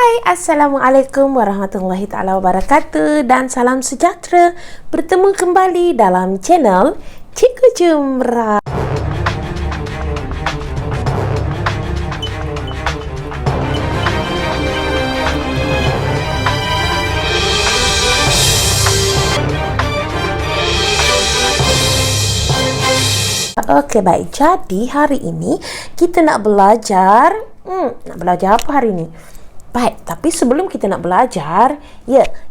Hai, Assalamualaikum warahmatullahi taala wabarakatuh dan salam sejahtera. Bertemu kembali dalam channel Cikgu Jumrah. Okey, baik. Jadi hari ini kita nak belajar apa hari ini? Baik, tapi sebelum kita nak belajar,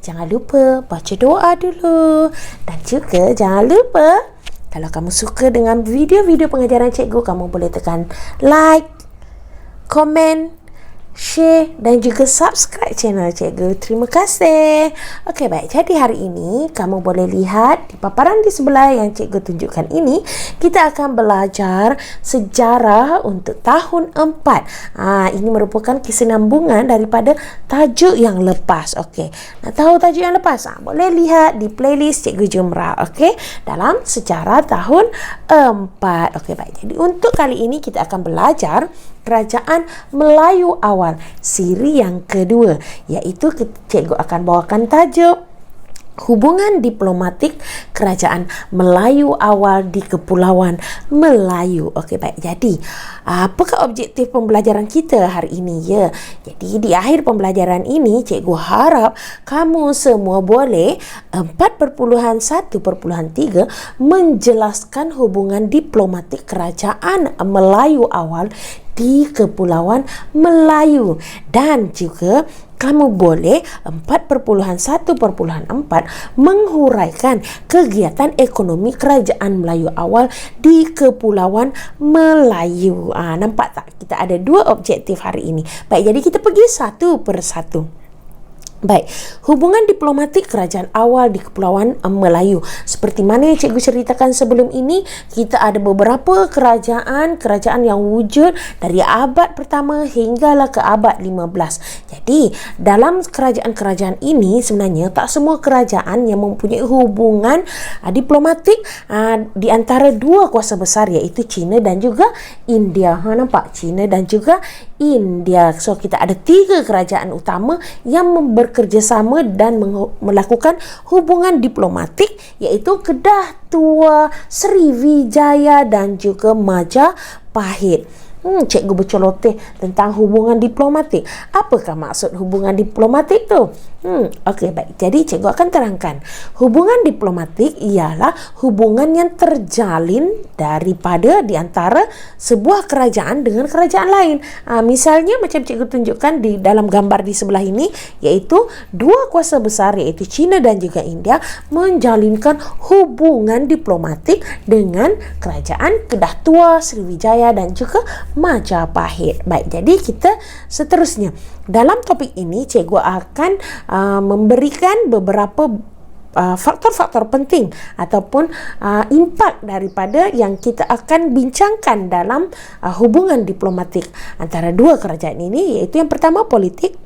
jangan lupa baca doa dulu. Dan juga jangan lupa, kalau kamu suka dengan video-video pengajaran cikgu, kamu boleh tekan like, komen, share dan juga subscribe channel cikgu. Terima kasih. Okey, baik. Jadi hari ini kamu boleh lihat di paparan di sebelah yang cikgu tunjukkan ini, kita akan belajar sejarah untuk tahun 4. Ini merupakan kesinambungan daripada tajuk yang lepas. Okey. Nak tahu tajuk yang lepas? Boleh lihat di playlist Cikgu Jumrah. Okey, dalam sejarah tahun 4. Okey, baik. Jadi untuk kali ini kita akan belajar Kerajaan Melayu Awal siri yang kedua, iaitu cikgu akan bawakan tajuk Hubungan Diplomatik Kerajaan Melayu Awal di Kepulauan Melayu. Okey, baik. Jadi, apakah objektif pembelajaran kita hari ini? Jadi di akhir pembelajaran ini, cikgu harap kamu semua boleh 4.1.3 menjelaskan hubungan diplomatik Kerajaan Melayu Awal di Kepulauan Melayu, dan juga kamu boleh 4.1.4 menghuraikan kegiatan ekonomi Kerajaan Melayu Awal di Kepulauan Melayu. Nampak tak? Kita ada dua objektif hari ini. Baik, jadi kita pergi satu persatu. Baik, hubungan diplomatik kerajaan awal di Kepulauan Melayu. Seperti mana yang cikgu ceritakan sebelum ini, kita ada beberapa kerajaan yang wujud dari abad pertama hinggalah ke abad 15. Jadi, dalam kerajaan-kerajaan ini sebenarnya tak semua kerajaan yang mempunyai hubungan diplomatik di antara dua kuasa besar, iaitu China dan juga India. Nampak? China dan juga India. So, kita ada 3 kerajaan utama yang bekerjasama dan melakukan hubungan diplomatik, iaitu Kedah Tua, Sriwijaya dan juga Majapahit. Cikgu berceloteh tentang hubungan diplomatik. Apakah maksud hubungan diplomatik tu? Okey, baik. Jadi cikgu akan terangkan. Hubungan diplomatik ialah hubungan yang terjalin daripada di antara sebuah kerajaan dengan kerajaan lain. Misalnya macam cikgu tunjukkan di dalam gambar di sebelah ini, iaitu dua kuasa besar iaitu China dan juga India menjalinkan hubungan diplomatik dengan kerajaan Kedah Tua, Sriwijaya dan juga Majapahit. Baik, jadi kita seterusnya. Dalam topik ini, cikgu akan memberikan beberapa faktor-faktor penting ataupun impak daripada yang kita akan bincangkan dalam hubungan diplomatik antara dua kerajaan ini, iaitu yang pertama politik,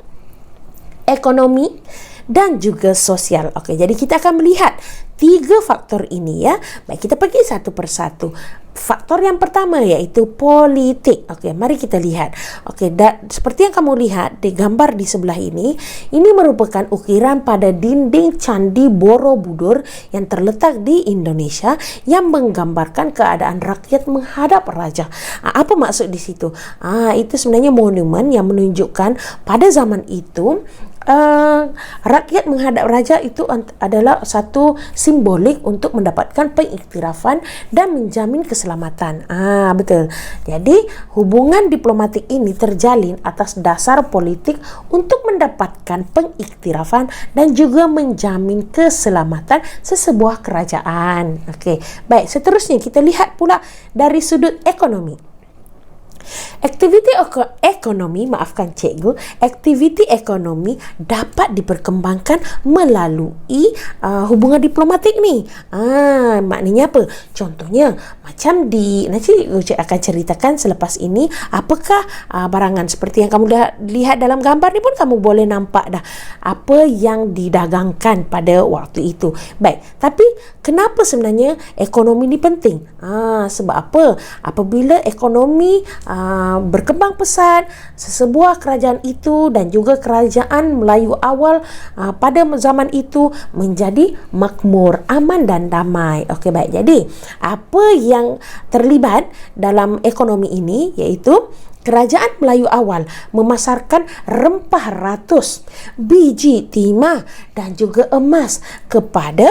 ekonomi dan juga sosial. Okey, jadi kita akan melihat 3 faktor ini, Baik, kita pergi satu persatu. Faktor yang pertama iaitu politik. Okey, mari kita lihat. Okey, seperti yang kamu lihat di gambar di sebelah ini merupakan ukiran pada dinding Candi Borobudur yang terletak di Indonesia yang menggambarkan keadaan rakyat menghadap raja. Apa maksud di situ? Itu sebenarnya monumen yang menunjukkan pada zaman itu rakyat menghadap raja itu adalah satu simbolik untuk mendapatkan pengiktirafan dan menjamin keselamatan. Betul. Jadi hubungan diplomatik ini terjalin atas dasar politik untuk mendapatkan pengiktirafan dan juga menjamin keselamatan sesebuah kerajaan. Okey, baik. Seterusnya kita lihat pula dari sudut ekonomi. Aktiviti ekonomi dapat diperkembangkan melalui hubungan diplomatik ni. Maknanya apa? Contohnya macam nanti akan ceritakan selepas ini apakah barangan seperti yang kamu lihat dalam gambar ni pun kamu boleh nampak dah apa yang didagangkan pada waktu itu. Baik, tapi kenapa sebenarnya ekonomi ni penting? Sebab apa? Apabila ekonomi berkembang pesat sebuah kerajaan itu dan juga kerajaan Melayu awal pada zaman itu menjadi makmur, aman dan damai. Okey, baik. Jadi, apa yang terlibat dalam ekonomi ini iaitu kerajaan Melayu awal memasarkan rempah ratus, biji timah dan juga emas kepada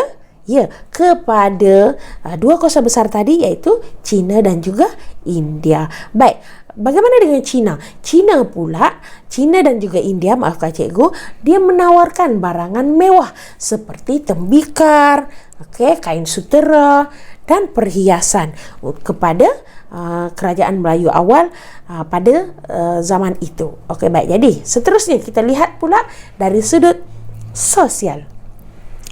dua kuasa besar tadi iaitu China dan juga India. Baik, bagaimana dengan China? China dan juga India, maafkan cikgu, dia menawarkan barangan mewah seperti tembikar, kain sutera dan perhiasan kepada kerajaan Melayu awal pada zaman itu. Okey, baik. Jadi, seterusnya kita lihat pula dari sudut sosial.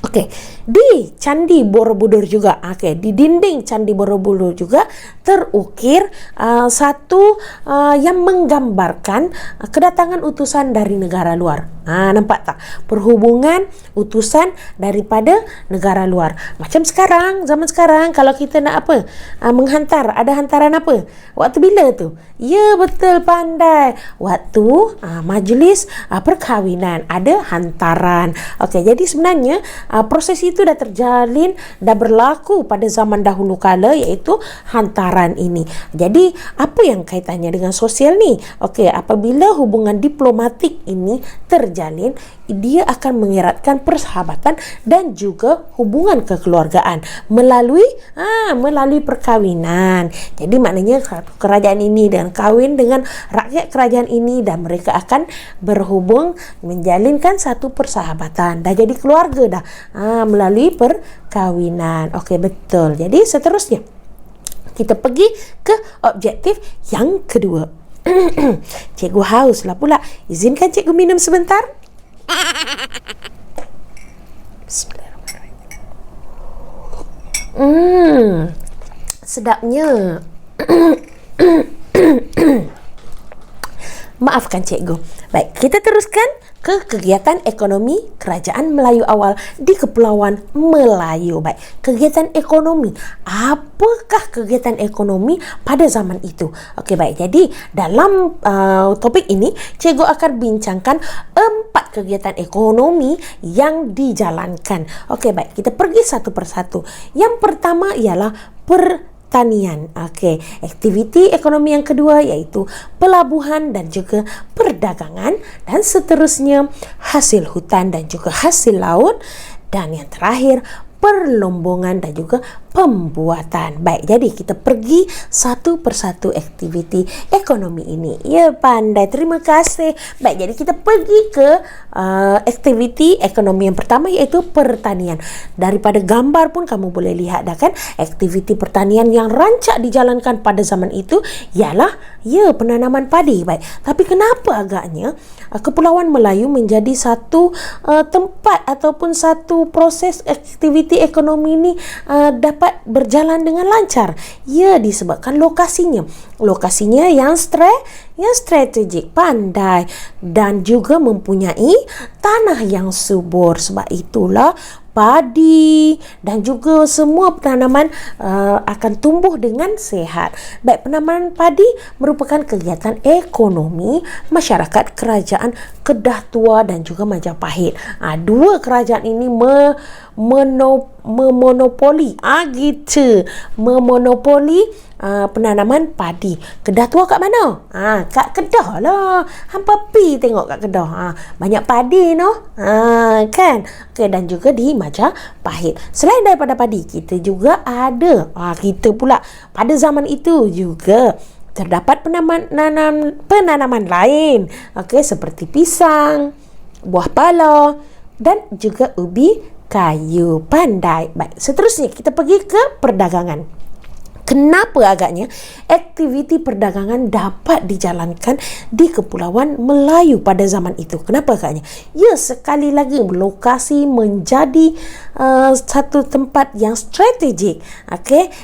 Okey, di Candi Borobudur juga, di dinding Candi Borobudur juga terukir satu yang menggambarkan kedatangan utusan dari negara luar. Nampak tak? Perhubungan utusan daripada negara luar. Macam sekarang, zaman sekarang kalau kita nak apa? Menghantar, ada hantaran apa? Waktu bila tu? Ya, betul, pandai. Waktu majlis perkahwinan ada hantaran. Okey, jadi sebenarnya proses itu dah terjalin, dah berlaku pada zaman dahulu kala iaitu hantaran ini. Jadi, apa yang kaitannya dengan sosial ni? Okey, apabila hubungan diplomatik ini terjalin, dia akan mengeratkan persahabatan dan juga hubungan kekeluargaan melalui perkahwinan. Jadi maknanya kerajaan ini dan kahwin dengan rakyat kerajaan ini dan mereka akan berhubung menjalinkan satu persahabatan. Dah jadi keluarga dah melalui perkahwinan. Okey, betul. Jadi seterusnya kita pergi ke objektif yang kedua. Cikgu haus lah pula. Izinkan cikgu minum sebentar. Bismillahirrahmanirrahim. Sedapnya. Maafkan cikgu. Baik, kita teruskan ke kegiatan ekonomi kerajaan Melayu awal di Kepulauan Melayu. Baik, kegiatan ekonomi. Apakah kegiatan ekonomi pada zaman itu? Okey, baik. Jadi, dalam topik ini, cikgu akan bincangkan 4 kegiatan ekonomi yang dijalankan. Okey, baik. Kita pergi satu persatu. Yang pertama ialah pertanian. Okey, aktiviti ekonomi yang kedua iaitu pelabuhan dan juga perdagangan, dan seterusnya hasil hutan dan juga hasil laut, dan yang terakhir perlombongan dan juga pembuatan. Baik, jadi kita pergi satu persatu aktiviti ekonomi ini. Ya, pandai. Terima kasih. Baik, jadi kita pergi ke aktiviti ekonomi yang pertama iaitu pertanian. Daripada gambar pun kamu boleh lihat dah kan, aktiviti pertanian yang rancak dijalankan pada zaman itu ialah penanaman padi. Baik, tapi kenapa agaknya Kepulauan Melayu menjadi satu tempat ataupun satu proses aktiviti ekonomi ini dapat berjalan dengan lancar? Ya, disebabkan lokasinya yang strategik, pandai, dan juga mempunyai tanah yang subur. Sebab itulah padi dan juga semua penanaman akan tumbuh dengan sehat. Baik, penanaman padi merupakan kegiatan ekonomi masyarakat kerajaan Kedah Tua dan juga Majapahit. Dua kerajaan ini memonopoli penanaman padi. Kedah Tua kat mana? Kat Kedah lah. Hampa pi tengok kat Kedah. Banyak padi kan? Okay, dan juga di Majapahit. Selain daripada padi, kita juga ada kita pula pada zaman itu juga terdapat penanaman lain. Okey, seperti pisang, buah pala dan juga ubi kayu. Pandai. Baik, seterusnya kita pergi ke perdagangan. Kenapa agaknya aktiviti perdagangan dapat dijalankan di Kepulauan Melayu pada zaman itu? Kenapa agaknya? Ya, sekali lagi lokasi menjadi satu tempat yang strategik,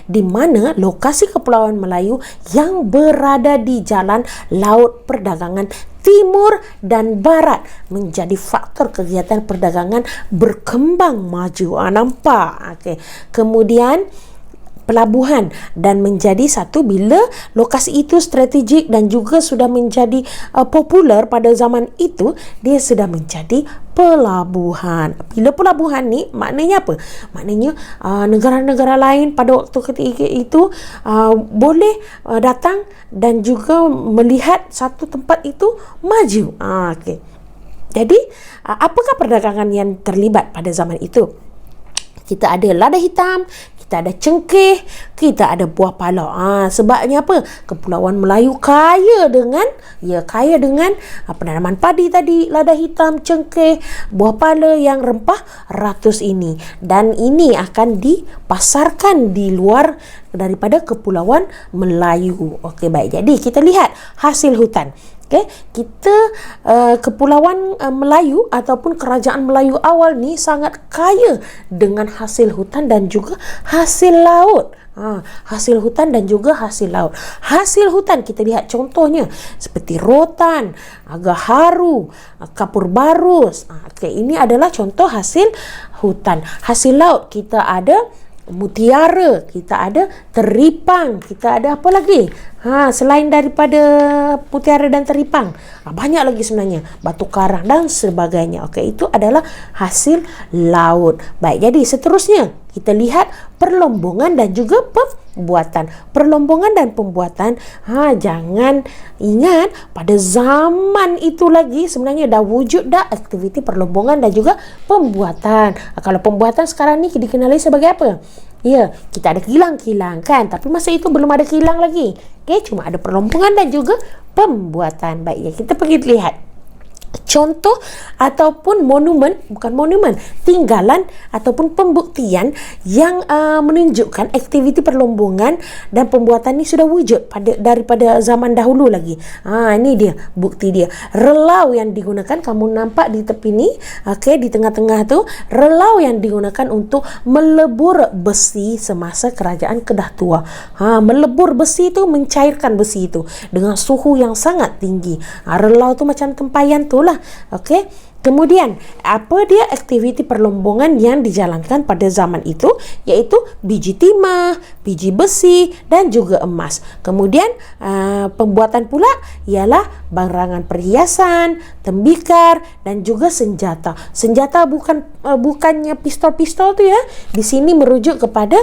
di mana lokasi Kepulauan Melayu yang berada di jalan laut perdagangan timur dan barat menjadi faktor kegiatan perdagangan berkembang maju. Nampak? Kemudian pelabuhan dan menjadi satu bila lokasi itu strategik dan juga sudah menjadi popular pada zaman itu, dia sudah menjadi pelabuhan. Bila pelabuhan ni maknanya apa? Maknanya negara-negara lain pada waktu ketika itu boleh datang dan juga melihat satu tempat itu maju. Okey. Jadi, apakah perdagangan yang terlibat pada zaman itu? Kita ada lada hitam, kita ada cengkeh, kita ada buah pala. Sebabnya apa? Kepulauan Melayu kaya dengan penanaman padi tadi, lada hitam, cengkeh, buah pala yang rempah ratus ini. Dan ini akan dipasarkan di luar daripada Kepulauan Melayu. Okey, baik. Jadi kita lihat hasil hutan. Okay, kita Kepulauan Melayu ataupun Kerajaan Melayu awal ni sangat kaya dengan hasil hutan dan juga hasil laut. Hasil hutan dan juga hasil laut. Hasil hutan kita lihat contohnya seperti rotan, gaharu, kapur barus. Okay, ini adalah contoh hasil hutan. Hasil laut kita ada mutiara, kita ada teripang, kita ada apa lagi? Selain daripada mutiara dan teripang, banyak lagi sebenarnya, batu karang dan sebagainya. Okey, itu adalah hasil laut. Baik, jadi seterusnya kita lihat perlombongan dan juga pembuatan. Perlombongan dan pembuatan, jangan ingat pada zaman itu lagi sebenarnya dah wujud dah aktiviti perlombongan dan juga pembuatan. Kalau pembuatan sekarang ni dikenali sebagai apa? Ya, kita ada kilang-kilang kan, tapi masa itu belum ada kilang lagi. Okey, cuma ada perlombongan dan juga pembuatan. Baik, ya, kita pergi lihat contoh ataupun tinggalan ataupun pembuktian yang menunjukkan aktiviti perlombongan dan pembuatan ni sudah wujud daripada zaman dahulu lagi. Ini dia bukti dia. Relau yang digunakan, kamu nampak di tepi ni, okey, di tengah-tengah tu, relau yang digunakan untuk melebur besi semasa kerajaan Kedah Tua. Melebur besi tu, mencairkan besi itu dengan suhu yang sangat tinggi. Relau tu macam tempayan tu lah. Okey. Kemudian, apa dia aktiviti perlombongan yang dijalankan pada zaman itu? Iaitu biji timah, biji besi dan juga emas. Kemudian, pembuatan pula ialah barangan perhiasan, tembikar dan juga senjata. Senjata bukannya pistol-pistol tu ya. Di sini merujuk kepada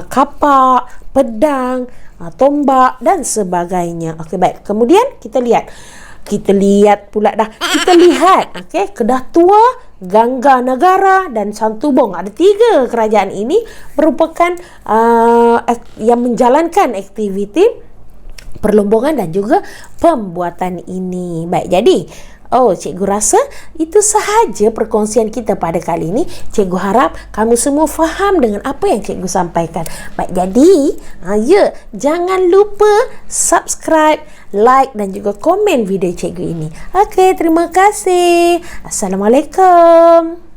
kapak, pedang, tombak dan sebagainya. Okey, baik. Kemudian kita lihat okey, Kedah Tua, Gangga Negara dan Santubong. Ada 3 kerajaan ini merupakan yang menjalankan aktiviti perlombongan dan juga pembuatan ini. Baik, jadi cikgu rasa itu sahaja perkongsian kita pada kali ini. Cikgu harap kamu semua faham dengan apa yang cikgu sampaikan. Baik, jadi jangan lupa subscribe, like dan juga komen video cikgu ini. Okey, terima kasih. Assalamualaikum.